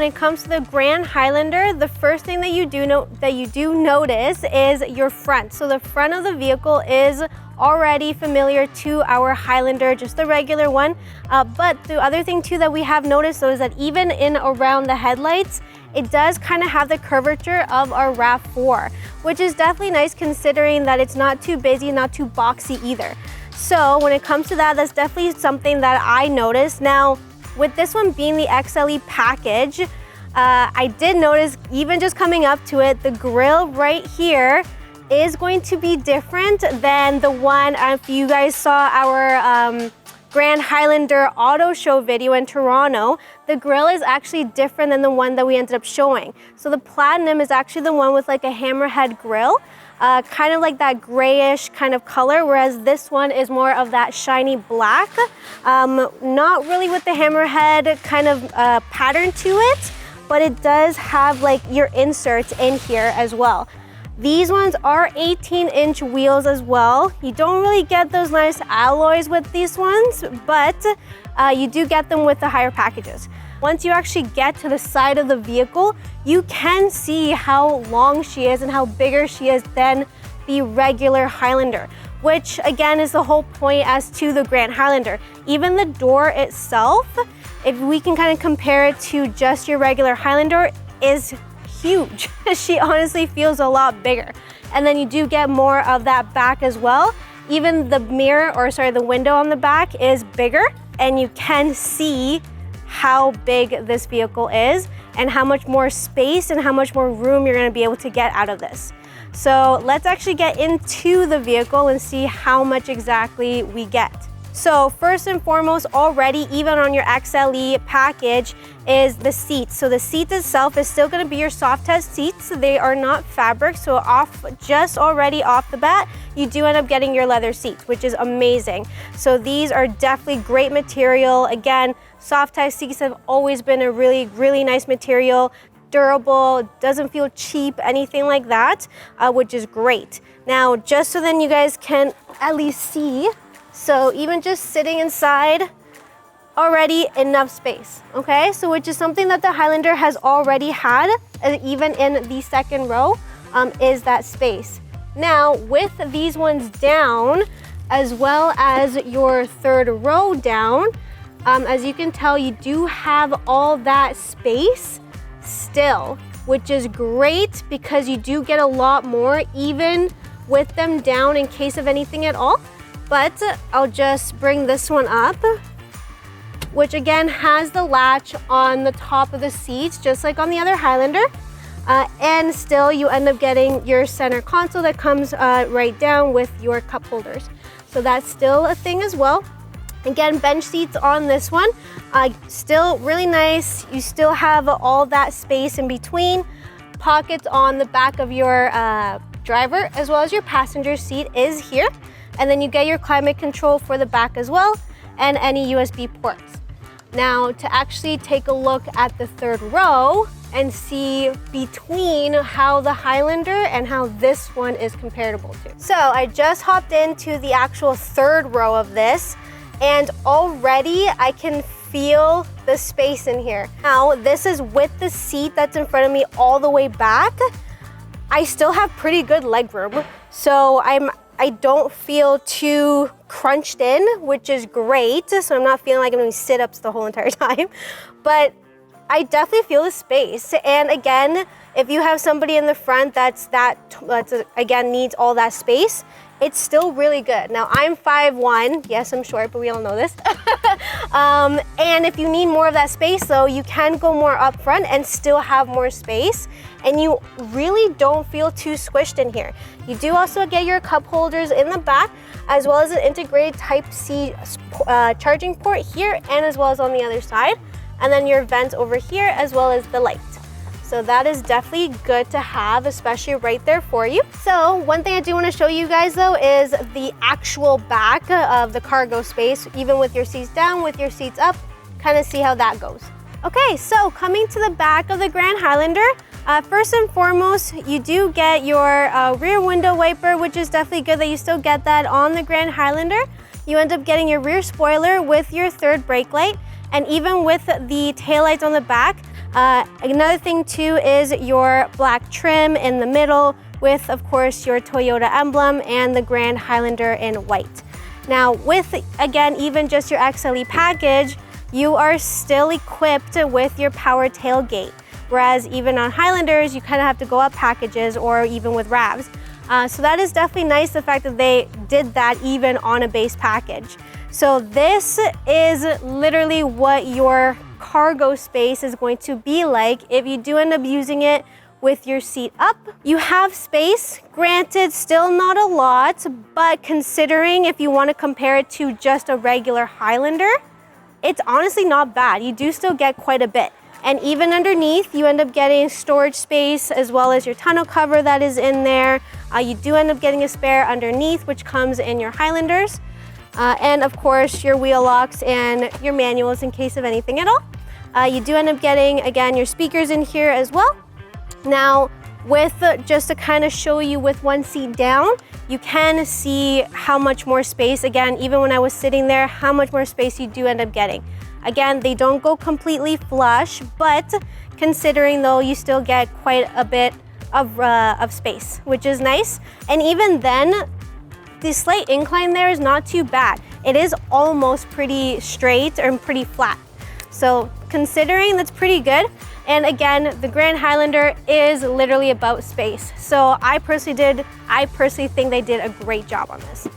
when it comes to the Grand Highlander, the first thing that you do notice is your front. So the front of the vehicle is already familiar to our Highlander, just the regular one. But the other thing too that we have noticed though is that even in around the headlights, it does kind of have the curvature of our RAV4, which is definitely nice considering that it's not too busy, not too boxy either. So when it comes to that, that's definitely something that I noticed. Now, with this one being the XLE package, I did notice even just coming up to it, the grille right here is going to be different than the one, if you guys saw our Grand Highlander auto show video in Toronto, the grille is actually different than the one that we ended up showing. So the Platinum is actually the one with like a hammerhead grille, kind of like that grayish kind of color, whereas this one is more of that shiny black. Not really with the hammerhead kind of pattern to it, but it does have like your inserts in here as well. These ones are 18-inch wheels as well. You don't really get those nice alloys with these ones, but you do get them with the higher packages. Once you actually get to the side of the vehicle, you can see how long she is and how bigger she is than the regular Highlander, which again is the whole point as to the Grand Highlander. Even the door itself, if we can kind of compare it to just your regular Highlander, is huge. She honestly feels a lot bigger. And then you do get more of that back as well. Even the mirror, or sorry, the window on the back is bigger, and you can see how big this vehicle is and how much more space and how much more room you're gonna be able to get out of this. So let's actually get into the vehicle and see how much exactly we get. So first and foremost, already, even on your XLE package, is the seats. So the seat itself is still gonna be your soft test seats. They are not fabric, so just already off the bat, you do end up getting your leather seats, which is amazing. So these are definitely great material. Again, soft test seats have always been a really, really nice material, durable, doesn't feel cheap, anything like that, which is great. Now, just so then you guys can at least see, so even just sitting inside, already enough space, okay? So which is something that the Highlander has already had, even in the second row, is that space. Now, with these ones down, as well as your third row down, as you can tell, you do have all that space still, which is great because you do get a lot more, even with them down in case of anything at all. But I'll just bring this one up, which again has the latch on the top of the seats, just like on the other Highlander. And still you end up getting your center console that comes right down with your cup holders. So that's still a thing as well. Again, bench seats on this one, still really nice. You still have all that space in between. Pockets on the back of your driver as well as your passenger seat is here. And then you get your climate control for the back as well, and any USB ports. Now, to actually take a look at the third row and see between how the Highlander and how this one is comparable to. So I just hopped into the actual third row of this, and already I can feel the space in here. Now, this is with the seat that's in front of me all the way back. I still have pretty good leg room, so I don't feel too crunched in, which is great. So I'm not feeling like I'm doing sit-ups the whole entire time, but I definitely feel the space. And again, if you have somebody in the front that's again needs all that space, it's still really good. Now I'm 5'1", yes, I'm short, but we all know this. And if you need more of that space though, you can go more up front and still have more space, and you really don't feel too squished in here. You do also get your cup holders in the back, as well as an integrated Type-C charging port here, and as well as on the other side. And then your vents over here, as well as the light. So that is definitely good to have, especially right there for you. So one thing I do want to show you guys though is the actual back of the cargo space, even with your seats down, with your seats up, kind of see how that goes. Okay, so coming to the back of the Grand Highlander, first and foremost, you do get your rear window wiper, which is definitely good that you still get that on the Grand Highlander. You end up getting your rear spoiler with your third brake light, and even with the taillights on the back, Another thing too is your black trim in the middle with, of course, your Toyota emblem and the Grand Highlander in white. Now with, again, even just your XLE package, you are still equipped with your power tailgate. Whereas even on Highlanders, you kind of have to go up packages or even with RAVs. So that is definitely nice, the fact that they did that even on a base package. So this is literally what your cargo space is going to be like if you do end up using it with your seat up. You have space, granted, still not a lot, but considering if you want to compare it to just a regular Highlander, it's honestly not bad. You do still get quite a bit. And even underneath, you end up getting storage space as well as your tonneau cover that is in there. You do end up getting a spare underneath, which comes in your Highlanders. And of course, your wheel locks and your manuals in case of anything at all. You do end up getting, again, your speakers in here as well. Now, with just to kind of show you with one seat down, you can see how much more space, again, even when I was sitting there, how much more space you do end up getting. Again, they don't go completely flush, but considering though, you still get quite a bit of space, which is nice. And even then, the slight incline there is not too bad. It is almost pretty straight or pretty flat. So considering, that's pretty good. And again, the Grand Highlander is literally about space. So I personally think they did a great job on this.